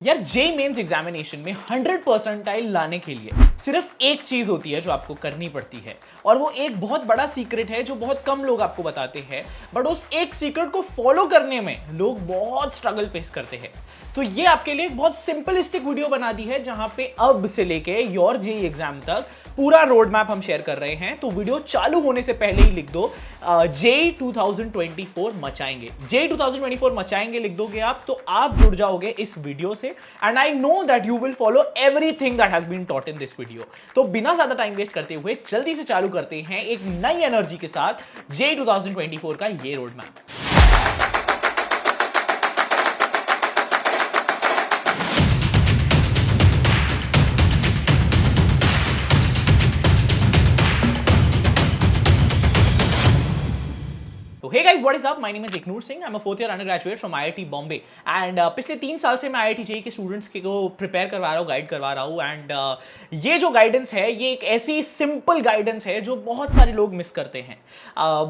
यार जे mains examination में 100 percentile लाने के लिए सिर्फ एक चीज होती है जो आपको करनी पड़ती है, और वो एक बहुत बड़ा सीक्रेट है जो बहुत कम लोग आपको बताते हैं। बट उस एक सीक्रेट को फॉलो करने में लोग बहुत स्ट्रगल फेस करते हैं। तो ये आपके लिए एक बहुत सिंपलिस्टिक वीडियो बना दी है जहां पे अब से लेके योर जेई एग्जाम तक पूरा रोड मैप हम शेयर कर रहे हैं। तो वीडियो चालू होने से पहले ही लिख दो जेई 2024 मचाएंगे। जेई 2024 मचाएंगे लिख दोगे आप तो आप जुड़ जाओगे इस वीडियो से, and I know that you will follow everything that has been taught in this video. तो बिना ज्यादा टाइम वेस्ट करते हुए जल्दी से चालू करते हैं एक नई एनर्जी के साथ जेई 2024 का ये road map. Hey guys, what is up? My name is Iknoor Singh. I'm a fourth year undergraduate from IIT Bombay. And पिछले 3 साल से मैं IIT JEE के स्टूडेंट्स को प्रिपेयर करवा रहा हूँ, गाइड करवा रहा हूँ। एंड ये जो गाइडेंस है ये एक ऐसी सिंपल गाइडेंस है जो बहुत सारे लोग मिस करते हैं।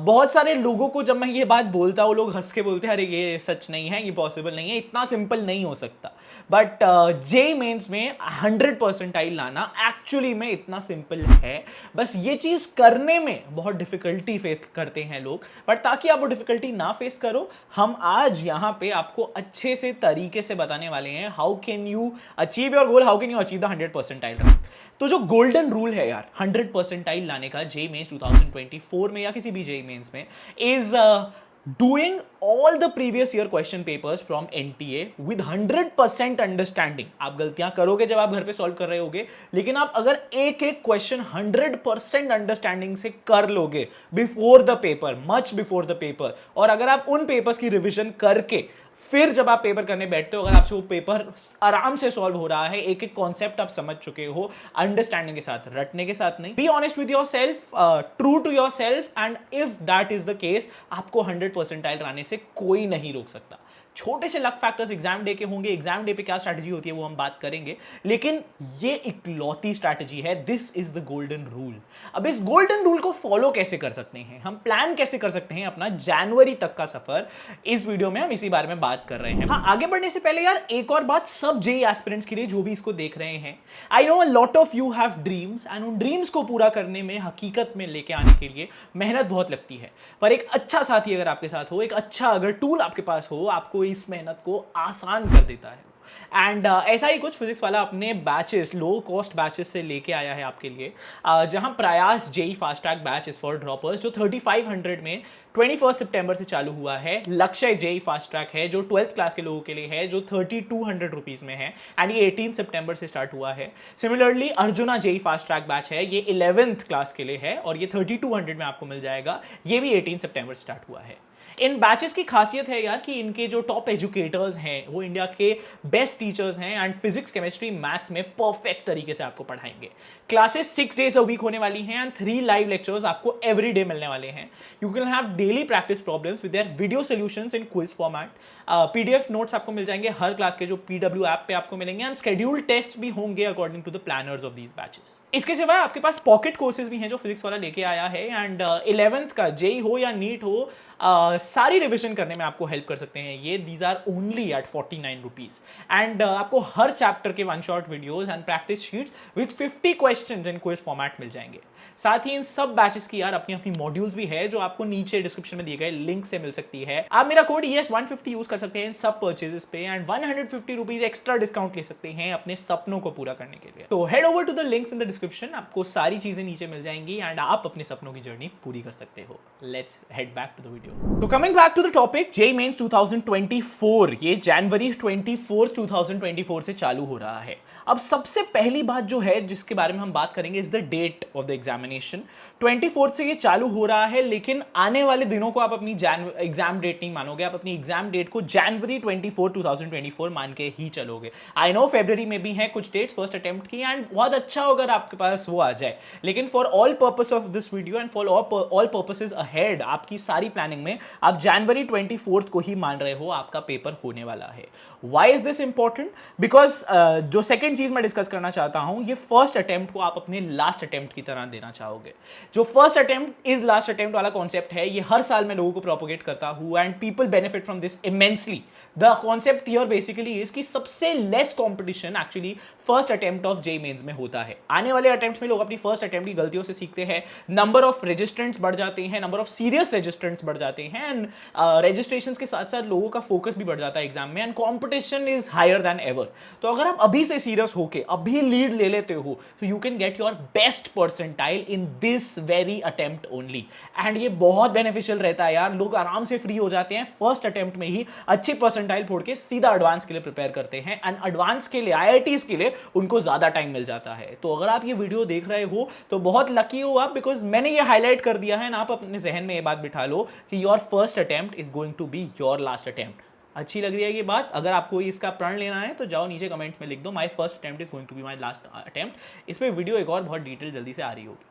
बहुत सारे लोगों को जब मैं ये बात बोलता हूँ लोग हंस के बोलते हैं अरे ये सच नहीं है, ये पॉसिबल नहीं है, इतना सिंपल नहीं हो सकता। बट जेईई मेंस में 100 परसेंटाइल लाना एक्चुअली में इतना सिंपल है। बस ये चीज़ करने में बहुत डिफिकल्टी फेस करते हैं लोग। बट ताकि आप वो डिफिकल्टी ना फेस करो, हम आज यहाँ पे आपको अच्छे से तरीके से बताने वाले हैं how can you achieve your goal, how can you achieve the 100 percentile. तो जो गोल्डन रूल है यार 100 परसेंटाइल लाने का जेईई मेंस 2024 में या किसी भी जेईई मेंस में is doing all the previous year question papers from NTA with 100% understanding। आप गलतियां करोगे जब आप घर पे सॉल्व कर रहे होगे, लेकिन आप अगर एक एक क्वेश्चन 100% अंडरस्टैंडिंग से कर लोगे before the paper, much before the paper, और अगर आप उन पेपर्स की रिविजन करके फिर जब आप पेपर करने बैठते हो, अगर आपसे वो पेपर आराम से सॉल्व हो रहा है, एक एक कॉन्सेप्ट आप समझ चुके हो अंडरस्टैंडिंग के साथ, रटने के साथ नहीं, be honest with yourself, true to yourself, and if that is the case आपको 100 परसेंटाइल लाने से कोई नहीं रोक सकता। छोटे से लक फैक्टर्स एग्जाम डे के होंगे, एग्जाम डे पे क्या स्ट्रैटेजी होती है वो हम बात करेंगे, लेकिन ये इकलौती स्ट्रैटेजी है। This is the golden rule. अब इस गोल्डन रूल को फॉलो कैसे कर सकते हैं, हम प्लान कैसे कर सकते हैं अपना जनवरी तक का सफर, इस वीडियो में हम इसी बारे में बात कर रहे हैं। हाँ, आगे बढ़ने से पहले यार एक और बात सब जेईई एस्पिरेंट्स के लिए जो भी इसको देख रहे हैं, I know a lot of you have dreams, and उन ड्रीम्स को पूरा करने में, हकीकत में लेके आने के लिए मेहनत बहुत लगती है। पर एक अच्छा साथी अगर आपके साथ हो, एक अच्छा अगर टूल आपके पास हो, आपको इस मेहनत को आसान कर देता है। एंड ऐसा ही कुछ फिजिक्स वाला अपने बैचेस, लो कॉस्ट बैचेस से लेके आया है आपके लिए, जहां प्रयास JEE fast track batch is for droppers जो 3500 में 21 सितंबर से चालू हुआ है। लक्ष्य जेईई फास्ट ट्रैक है जो 12th क्लास के लोगों के लिए है, जो 3200 रुपीज में है, एंड ये 18 सितंबर से स्टार्ट हुआ है। Similarly arjuna JEE fast track batch है, ये 11th क्लास के लिए है और ये 3200 में आपको मिल जाएगा, ये भी 18 सितंबर से स्टार्ट हुआ है। इन बैचेस की खासियत है यार कि इनके जो टॉप एजुकेटर्स हैं वो इंडिया के बेस्ट टीचर्स हैं, एंड फिजिक्स, केमिस्ट्री, मैथ्स में परफेक्ट तरीके से आपको पढ़ाएंगे। क्लासेस 6 डेज अ वीक होने वाली हैं, एंड 3 लाइव लेक्चर्स आपको एवरी डे मिलने वाले हैं। You can have daily practice problems with their video solutions in quiz format. PDF notes आपको मिल जाएंगे हर क्लास के, जो पीडब्ल्यू ऐप पे आपको मिलेंगे, एंड शेड्यूल्ड टेस्ट भी होंगे according to the planners of these batches. इसके सिवाय आपके पास पॉकेट कोर्सेज भी हैं जो फिजिक्स वाला लेके आया है, एंड 11th का जेईई हो या नीट हो, सारी रिविजन करने में आपको हेल्प कर सकते हैं ये। These are only at 49 rupees, and आपको हर चैप्टर के 1 shot videos and practice sheets with 50 questions in quiz format मिल जाएंगे। साथ ही इन सब बैचेस की यार अपनी अपनी मॉड्यूल्स भी है जो आपको नीचे डिस्क्रिप्शन में दिए गए लिंक से मिल सकती है। आप मेरा कोड ES150 यूज कर सकते हैं इन सब परचेजेस पे, एंड 150 रुपीज एक्स्ट्रा डिस्काउंट ले सकते हैं अपने सपनों को पूरा करने के लिए। तो head over to the links in the description, आपको सारी चीजें नीचे मिल जाएंगी, एंड आप अपने सपनों की जर्नी पूरी कर सकते हो। Let's head back to the video. तो coming back to the topic, JEE Mains 2024 ये जनवरी 24 2024 से चालू हो रहा है। अब सबसे पहली बात जो है जिसके बारे में हम बात करेंगे is the date of the examination. 24 से ये चालू हो रहा है, लेकिन आने वाले दिनों को आप अपनी एग्जाम डेट नहीं मानोगे, आप अपनी एग्जाम डेट को जनवरी 24 2024 मान के ही चलोगे। आई नो फरवरी में भी है कुछ डेट्स फर्स्ट अटेम्प्ट की, एंड बहुत अच्छा होगा अगर आपके पास वो आ जाए, लेकिन for all purpose of this video and for all purposes ahead, आपकी सारी प्लानिंग में आप जनवरी 24 को ही मान रहे हो आपका पेपर होने वाला है। Why is this important? Because जो सेकंड चीज मैं डिस्कस करना चाहता हूं, ये फर्स्ट अटेम्प्ट को आप अपने लास्ट अटेम्प्ट की तरह देना चाहोगे। जो first attempt is last attempt वाला कॉन्सेप्ट है, ये हर साल मैं लोगों को प्रोपोगेट करता हूं and people benefit from this immensely. The concept here basically is कि सबसे less competition actually first attempt of JEE mains में होता है। आने वाले अटेम्प्ट में लोग अपनी फर्स्ट अटेम्प्ट की गलतियों से सीखते हैं, नंबर ऑफ रजिस्ट्रेंट्स बढ़ जाते हैं, नंबर ऑफ सीरियस रजिस्ट्रेंट्स बढ़ जाते हैं एंड रजिस्ट्रेशन के साथ साथ लोगों का फोकस भी बढ़ जाता है एग्जाम में and competition is higher than ever. तो अगर आप अभी से सीरियस होके अभी लीड ले लेते हो तो you can get your best percentile in this very attempt only and ये बहुत बेनिफिशियल रहता है यार। लोग आराम से फ्री हो जाते हैं फर्स्ट अटेम्प्ट में ही, अच्छी परसेंटाइल फोड़ के सीधा एडवांस के लिए प्रिपेयर करते हैं एंड एडवांस के लिए आईआईटीज के लिए उनको ज्यादा टाइम मिल जाता है। तो अगर आप ये वीडियो देख रहे हो तो बहुत लकी हो आप, बिकॉज मैंने ये हाईलाइट कर दिया है ना, आप अपने जहन में ये बात बिठा लो कि your first attempt is going to be your last attempt. अच्छी लग रही है ये बात? अगर आपको इसका प्रण लेना है तो जाओ नीचे कमेंट्स में लिख दो my first attempt is going to be my last attempt. इस पे वीडियो एक और बहुत डिटेल जल्दी से आ रही होगी।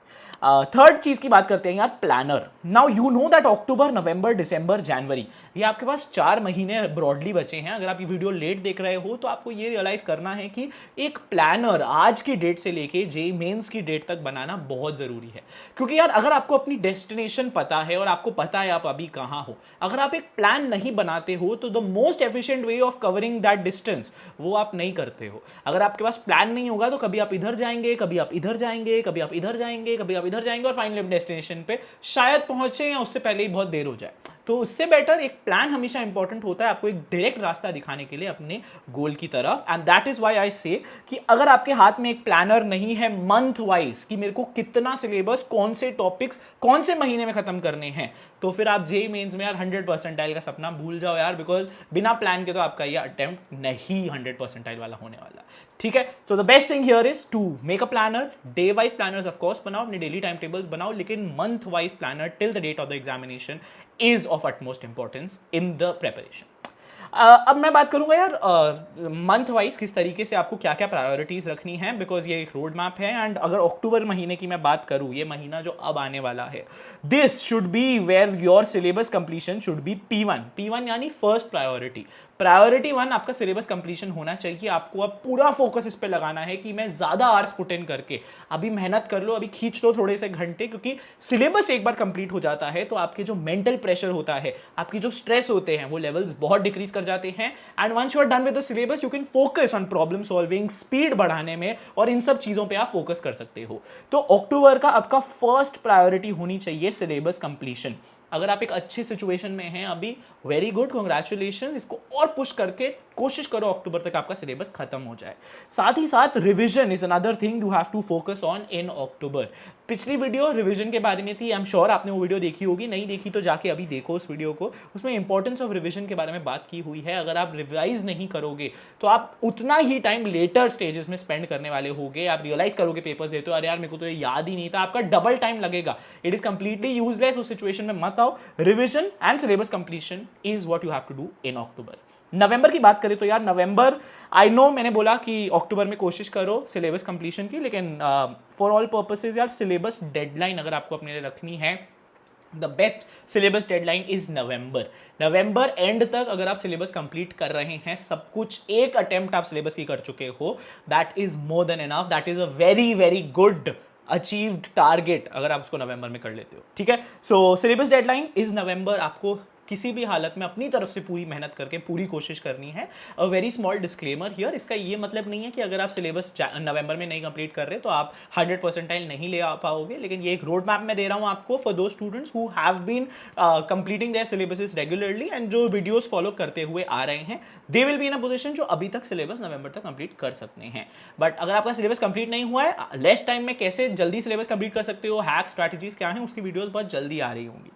थर्ड चीज की बात करते हैं यार, planner. Now you know that October, November, December, January, ये आपके पास 4 महीने ब्रॉडली बचे हैं। अगर आप ये वीडियो लेट देख रहे हो तो आपको ये रियलाइज करना है कि एक प्लानर आज की डेट से लेके जेईई मेंस की डेट तक बनाना बहुत जरूरी है। क्योंकि यार अगर आपको अपनी डेस्टिनेशन पता है और आपको पता है आप अभी कहां हो, अगर आप एक प्लान नहीं बनाते हो तो the most efficient way of covering that distance वो आप नहीं करते हो। अगर आपके पास प्लान नहीं होगा तो कभी आप इधर जाएंगे, कभी आप इधर जाएंगे, कभी आप इधर जाएंगे, कभी आप इधर जाएंगे और फाइनली डेस्टिनेशन पे शायद पहुंचे या उससे पहले ही बहुत देर हो जाए। तो उससे बेटर एक प्लान हमेशा इंपॉर्टेंट होता है आपको एक डायरेक्ट रास्ता दिखाने के लिए अपने गोल की तरफ। And that is why I से कि अगर आपके हाथ में एक प्लानर नहीं है मंथ वाइज कि मेरे को कितना सिलेबस, कौन से टॉपिक्स कौन से महीने में खत्म करने हैं, तो फिर आप जेईई मेंस में यार 100 परसेंटाइल का सपना भूल जाओ यार, बिकॉज बिना प्लान के तो आपका ये अटेम्प्ट नहीं 100 परसेंटाइल वाला होने वाला। ठीक है, तो the best thing here is to make a planner. Day wise planners of course बनाओ, अपने डेली टाइम टेबल्स बनाओ, लेकिन month wise planner till the date of the examination is of utmost importance in the preparation. अब मैं बात करूंगा यार month wise किस तरीके से आपको क्या क्या प्रायोरिटीज रखनी है, बिकॉज ये एक रोड मैप है। एंड अगर अक्टूबर महीने की मैं बात करूं, ये महीना जो अब आने वाला है, this should be where your syllabus completion should be P1 यानी फर्स्ट प्रायोरिटी। प्रायोरिटी 1 आपका सिलेबस कंप्लीशन होना चाहिए। आपको अब पूरा फोकस इस पे लगाना है कि मैं ज्यादा आवर्स पुट इन करके अभी मेहनत कर लो, अभी खींच लो थोड़े से घंटे, क्योंकि सिलेबस एक बार कंप्लीट हो जाता है तो आपके जो मेंटल प्रेशर होता है, आपकी जो स्ट्रेस होते हैं, वो लेवल्स बहुत डिक्रीज कर जाते हैं। And once you are done with the syllabus you can focus on problem solving, speed बढ़ाने में, और इन सब चीजों पे आप फोकस कर सकते हो। तो अक्टूबर का आपका फर्स्ट प्रायोरिटी होनी चाहिए सिलेबस कंप्लीशन। अगर आप एक अच्छी सिचुएशन में हैं अभी, वेरी गुड, कांग्रेचुलेशन। इसको और पुश करके कोशिश करो अक्टूबर तक आपका सिलेबस खत्म हो जाए। साथ ही साथ revision is another thing you have to focus on in October. पिछली वीडियो रिवीजन के बारे में थी, आई एम श्योर आपने वो वीडियो देखी होगी, नहीं देखी तो जाके अभी देखो उस वीडियो को। उसमें इंपॉर्टेंस ऑफ रिवीजन के बारे में बात की हुई है। अगर आप रिवाइज नहीं करोगे तो आप उतना ही टाइम लेटर स्टेजेस में स्पेंड करने वाले होगे। आप रियलाइज करोगे पेपर्स देते हो, अरे यार मेरे को तो ये याद ही नहीं था, आपका डबल टाइम लगेगा। It is completely useless. उस सिचुएशन में मत आओ। Revision and syllabus completion is what you have to do in October. नवंबर की बात करें तो यार नवंबर, आई नो मैंने बोला कि अक्टूबर में कोशिश करो सिलेबस कंप्लीशन की, लेकिन फॉर ऑल पर्पसेस यार सिलेबस डेडलाइन अगर आपको अपने लिए रखनी है, the best syllabus deadline is November and तक अगर आप सिलेबस कंप्लीट कर रहे हैं, सब कुछ एक अटेम्प्ट आप सिलेबस की कर चुके हो, that is more than enough. That is a very very good achieved target अगर आप उसको नवंबर में कर लेते हो। ठीक है, सो सिलेबस डेडलाइन इज नवंबर। आपको किसी भी हालत में अपनी तरफ से पूरी मेहनत करके पूरी कोशिश करनी है। A very small disclaimer here, इसका ये मतलब नहीं है कि अगर आप सिलेबस नवंबर में नहीं कंप्लीट कर रहे तो आप 100 परसेंटाइल नहीं ले आ पाओगे, लेकिन ये एक रोड मैप मैं दे रहा हूं आपको for those students who have been completing their syllabuses regularly and जो वीडियोस फॉलो करते हुए आ रहे हैं, they will be in a position जो अभी तक सिलेबस नवंबर तक कंप्लीट कर सकते हैं। बट अगर आपका सिलेबस कंप्लीट नहीं हुआ है, लेस टाइम में कैसे जल्दी सिलेबस कंप्लीट कर सकते हो, हैक स्ट्रैटेजीज क्या है, उसकी वीडियोस बहुत जल्दी आ रही होंगी।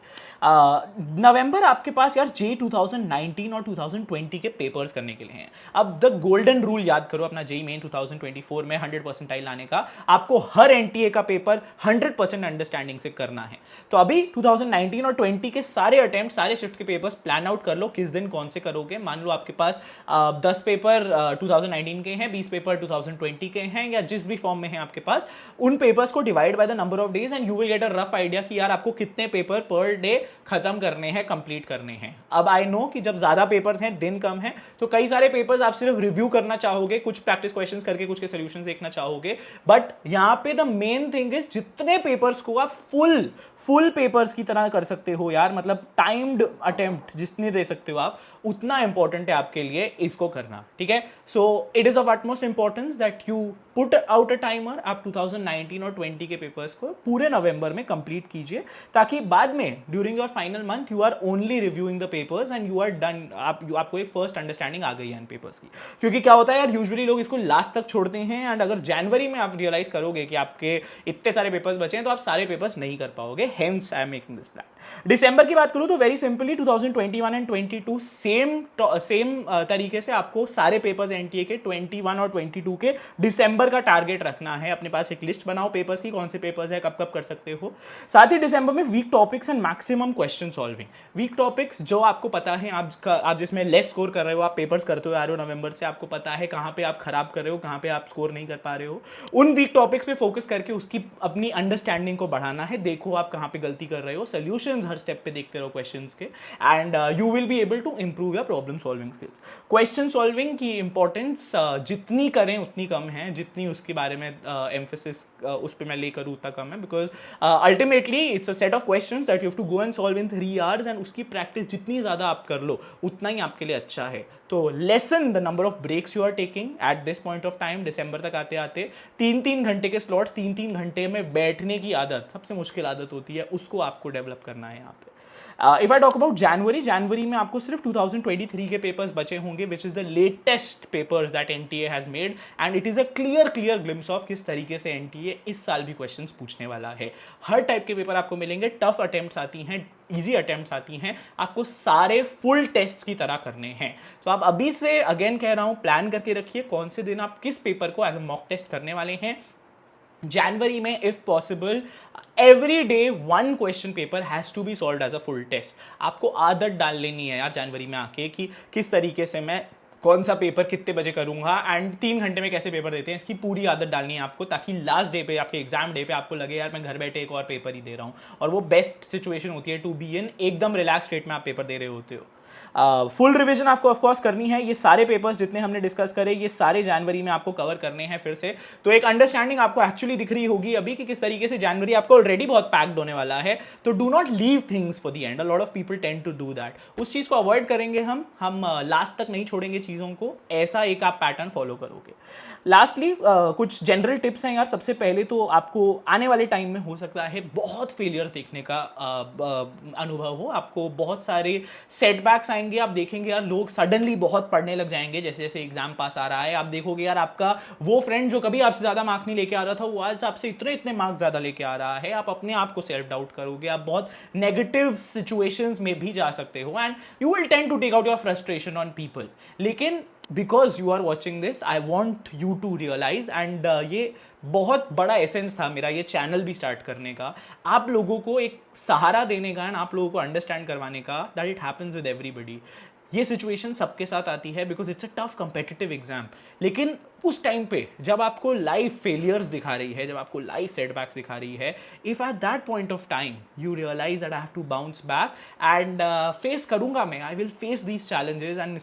नवंबर आपके पास यार जेईई 2019 और 2020 के पेपर्स करने के लिए हैं। अब द गोल्डन रूल याद करो अपना जेईई मेन 2024 में 100 परसेंटाइल लाने का, आपको हर एनटीए का पेपर 100% अंडरस्टैंडिंग से करना है। तो अभी 2019 और 20 के सारे अटेम्प्ट, सारे शिफ्ट के पेपर्स प्लान आउट कर लो, किस दिन कौन से करोगे। मान लो आपके पास 10 पेपर 2019 के हैं, 20 पेपर 2020 के हैं, या जिस भी फॉर्म में है आपके पास, उन पेपर्स को divide by the number of days and you will get a rough idea कि यार आपको कितने पेपर पर डे खत्म करने हैं, कंप्लीट करने हैं। अब आई नो कि जब ज़्यादा पेपर्स हैं, दिन कम है, तो कई सारे पेपर्स आप सिर्फ रिव्यू करना चाहोगे, कुछ प्रैक्टिस क्वेश्चंस करके कुछ के सॉल्यूशंस देखना चाहोगे, बट यहाँ पे द मेन थिंग इज जितने पेपर्स को आप फुल पेपर्स की तरह कर सकते हो यार, मतलब टाइम्ड अटेम्प्ट जितने दे सकते हो आप, उतना इंपॉर्टेंट है आपके लिए इसको करना, ठीक है। So it is of utmost importance that you put out a timer. आप 2019 और 20 के पेपर्स को पूरे नवंबर में कंप्लीट कीजिए, ताकि बाद में during your final month you are only reviewing the papers and you are done. आपको एक फर्स्ट अंडरस्टैंडिंग आ गई है इन पेपर्स की। क्योंकि क्या होता है यार, यूजुअली लोग इसको लास्ट तक छोड़ते हैं, एंड अगर जनवरी में आप रियलाइज करोगे कि आपके इतने सारे पेपर्स बचे हैं, तो आप सारे पेपर्स नहीं कर पाओगे। Hence I am making this plan. दिसंबर की बात करूं तो वेरी सिंपली 2021 एंड 22 सेम तरीके से आपको सारे पेपर्स एनटीए के 21 और 22 के दिसंबर का टारगेट रखना है। अपने पास एक लिस्ट बनाओ पेपर्स की, कौन से पेपर्स है, कब कब कर सकते हो। साथ ही दिसंबर में weak topics and maximum question solving. Weak topics जो आपको पता है आप जिसमें लेस स्कोर कर रहे हो, आप पेपर्स करते हो आ रहे हो नवंबर से, आपको पता है कहां पे आप खराब कर रहे हो, कहां पे आप स्कोर नहीं कर पा रहे हो, उन वीक टॉपिक्स पे फोकस करके उसकी अपनी अंडरस्टैंडिंग को बढ़ाना है। देखो आप कहां पे गलती कर रहे हो, सॉल्यूशंस हर स्टेप पे देखते रहो क्वेश्चंस के, and you will be able to improve your problem solving skills. Question solving की इंपॉर्टेंस जितनी करें उतनी कम है, जितनी उसके बारे में एम्फेसिस उस पर मैं ले करूँ उतना कम है, because ultimately it's a set of questions that you have to go and solve in 3 hours, and उसकी प्रैक्टिस जितनी ज़्यादा आप कर लो उतना ही आपके लिए अच्छा है। तो lessen the number of breaks you are taking at this point of time. दिसंबर तक आते आते 3-3 घंटे के स्लॉट्स, 3-3 घंटे में बैठने की आदत सबसे मुश्किल आदत होती है, उसको आपको डेवलप करना है यहाँ पे। इफ आई टॉक अबाउट जनवरी में आपको सिर्फ 2023 के पेपर्स बचे होंगे, which is the latest papers that NTA has made, and it is a clear glimpse of किस तरीके से एनटीए इस साल भी क्वेश्चंस पूछने वाला है। हर टाइप के पेपर आपको मिलेंगे, टफ अटेम्प्ट्स आती हैं, इजी अटेम्प्ट्स आती हैं, आपको सारे फुल टेस्ट की तरह करने हैं। तो आप अभी से अगेन कह रहा हूं, प्लान करके रखिए कौन से दिन आप किस पेपर को एज अ मॉक टेस्ट करने वाले हैं। जनवरी में if possible every day 1 question paper has to be solved as a full test. आपको आदत डाल लेनी है यार जनवरी में आके कि किस तरीके से मैं कौन सा पेपर कितने बजे करूंगा, एंड 3 घंटे में कैसे पेपर देते हैं, इसकी पूरी आदत डालनी है आपको, ताकि लास्ट डे पे, आपके एग्जाम डे पे आपको लगे यार मैं घर बैठे एक और पेपर ही दे रहा हूं। और वो बेस्ट सिचुएशन होती है टू बी इन, एकदम रिलैक्स स्टेट में आप पेपर दे रहे होते हो। फुल रिवीजन आपको ऑफकोर्स करनी है। ये सारे पेपर्स जितने हमने डिस्कस करे, ये सारे जनवरी में आपको कवर करने हैं फिर से। तो एक अंडरस्टैंडिंग आपको एक्चुअली दिख रही होगी अभी कि किस तरीके से जनवरी आपको ऑलरेडी बहुत पैक्ड होने वाला है। तो do not leave things for the end, a lot of people tend to do that. उस चीज को अवॉइड करेंगे हम लास्ट तक नहीं छोड़ेंगे चीजों को, ऐसा एक आप पैटर्न फॉलो करोगे। लास्टली कुछ जनरल टिप्स हैं यार। सबसे पहले तो आपको आने वाले टाइम में हो सकता है बहुत फेलियर्स देखने का अनुभव हो, आपको बहुत सारे सेटबैक्स आएंगे। आप देखेंगे यार लोग सडनली बहुत पढ़ने लग जाएंगे जैसे जैसे एग्जाम पास आ रहा है। आप देखोगे यार आपका वो फ्रेंड जो कभी आपसे ज्यादा मार्क्स नहीं लेके आ रहा था, वो आज आपसे इतने मार्क्स ज्यादा लेके आ रहा है। आप अपने आप को सेल्फ डाउट करोगे, आप बहुत नेगेटिव सिचुएशंस में भी जा सकते हो, and you will tend to take out your frustration on people. लेकिन because you are watching this, I want you to realise, and ये बहुत बड़ा एसेंस था मेरा ये चैनल भी स्टार्ट करने का, आप लोगों को एक सहारा देने का, एंड आप लोगों को अंडरस्टैंड करवाने का that it happens with everybody. ये सिचुएशन सबके साथ आती है because it's a tough competitive exam. लेकिन उस टाइम पे जब आपको लाइफ फेलियर्स दिखा रही है, जब आपको लाइफ सेटबैक्स दिखा रही है, if at that point of time you realise that I have to bounce back and face करूंगा मैं, I will face these challenges and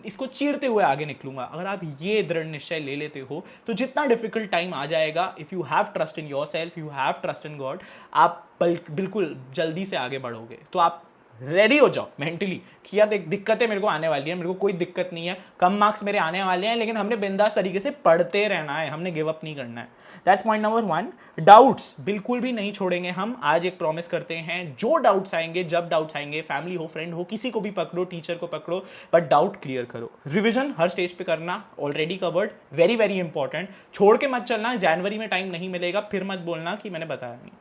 इसको चीरते हुए आगे निकलूंगा। अगर आप ये दृढ़ निश्चय ले लेते हो तो जितना डिफिकल्ट टाइम आ जाएगा, if you have trust in your self, you have trust in God, आप बिल्कुल जल्दी से आगे बढ़ोगे। तो आप रेडी हो जाओ मेंटली कि यार दिक्कतें मेरे को आने वाली है, मेरे को कोई दिक्कत नहीं है, कम मार्क्स मेरे आने वाले हैं, लेकिन हमने बिंदास तरीके से पढ़ते रहना है, हमने गिव अप नहीं करना है। That's point number 1। डाउट्स बिल्कुल भी नहीं छोड़ेंगे हम। आज एक प्रॉमिस करते हैं, जो डाउट्स आएंगे, जब डाउट्स आएंगे, फैमिली हो, फ्रेंड हो, किसी को भी पकड़ो, टीचर को पकड़ो, बट डाउट क्लियर करो। रिविजन हर स्टेज पे करना, already covered, very very important. छोड़ के मत चलना, जनवरी में टाइम नहीं मिलेगा फिर मत बोलना कि मैंने बताया नहीं।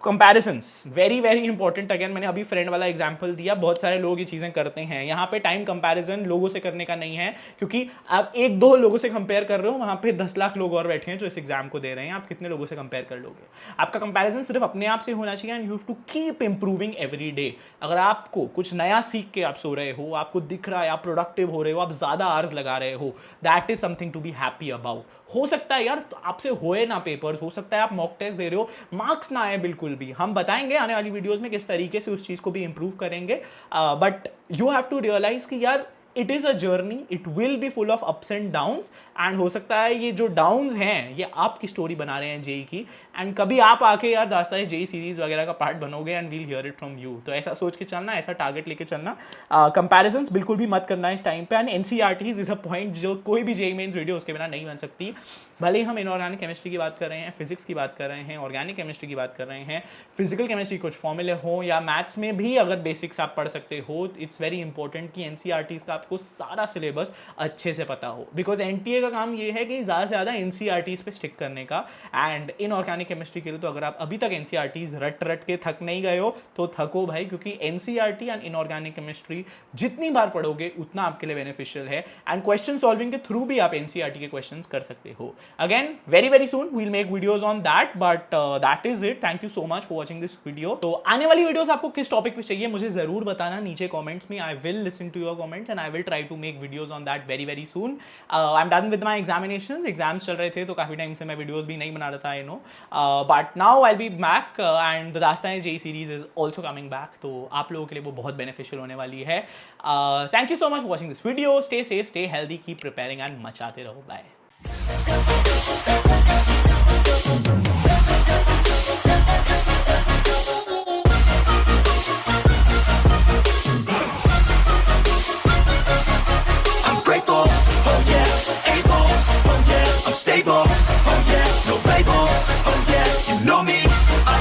Comparisons very very important. Again मैंने अभी फ्रेंड वाला एग्जांपल दिया, बहुत सारे लोग ये चीज़ें करते हैं। यहाँ पे टाइम कंपैरिजन लोगों से करने का नहीं है, क्योंकि आप 1-2 लोगों से कंपेयर कर रहे हो, वहाँ पे 10 लाख लोग और बैठे हैं जो इस एग्जाम को दे रहे हैं। आप कितने लोगों से कंपेयर कर लोगे? आपका कंपैरिजन सिर्फ अपने आप से होना चाहिए, and you have to keep improving every day. अगर आपको कुछ नया सीख के आप सो रहे हो, आपको दिख रहा है आप प्रोडक्टिव हो रहे हो, आप ज़्यादा आवर्स लगा रहे हो, that is something to be happy about. हो सकता है यार आपसे होए ना पेपर्स, हो सकता है आप मॉक टेस्ट दे रहे हो, मार्क्स ना आए बिल्कुल बिल्कुल भी हम बताएंगे आने वाली वीडियोस में किस तरीके से उस चीज़ को भी इंप्रूव करेंगे, but you have to realise कि यार it is a journey, it will be full of ups and downs, and हो सकता है ये जो डाउन्स हैं ये आपकी स्टोरी बना रहे हैं जेई की, एंड कभी आप आके यार दास्तान जेई सीरीज वगैरह का पार्ट बनोगे and we'll hear it from you. तो ऐसा सोच के चलना, ऐसा टारगेट लेके चलना, कंपैरिजंस बिल्कुल भी मत करना इस टाइम पे। And NCERTs is a point जो कोई भी जेई मेन्स वीडियो उसके बिना नहीं बन सकती। भले ही हम इनऑर्गेनिक केमिस्ट्री की बात कर रहे हैं, फिजिक्स की बात कर रहे हैं, ऑर्गेनिक केमिस्ट्री की बात कर रहे हैं, फिजिकल केमिस्ट्री कुछ फॉर्मूले हो, या मैथ्स में भी अगर बेसिक्स आप पढ़ सकते हो, इट्स वेरी इंपॉर्टेंट कि एनसीईआरटीज का आपको सारा सिलेबस अच्छे से पता हो, बिकॉज एनटीए का काम ये है कि ज़्यादा से ज़्यादा एनसीईआरटीज पे स्टिक करने का। एंड इनऑर्गेनिक केमिस्ट्री के लिए तो अगर आप अभी तक एनसीईआरटीज रट रट के थक नहीं गए हो तो थको भाई, क्योंकि एनसीईआरटी एंड इनऑर्गेनिक केमिस्ट्री जितनी बार पढ़ोगे उतना आपके लिए बेनिफिशियल है, एंड क्वेश्चन सॉल्विंग के थ्रू भी आप एनसीईआरटी के क्वेश्चंस कर सकते हो। Again very soon we'll make videos on that, but that is it. Thank you so much for watching this video. तो आने वाली वीडियोस आपको किस टॉपिक पे चाहिए मुझे जरूर बताना नीचे कमेंट्स में। I will listen to your comments and I will try to make videos on that very soon. I am done with my examinations, exams चल रहे थे तो काफी टाइम से मैं वीडियोस भी नहीं बना रहा था, I know, but now I will be back and the Dastaan JEE series is also coming back, तो आप लोगों के लिए वो बहुत बेनिफिशियल होने वाली है। Thank you so much for watching this video. Stay safe, stay healthy, keep preparing and मचाते रहो। Bye. Grateful, oh yeah, able, oh yeah, I'm stable, oh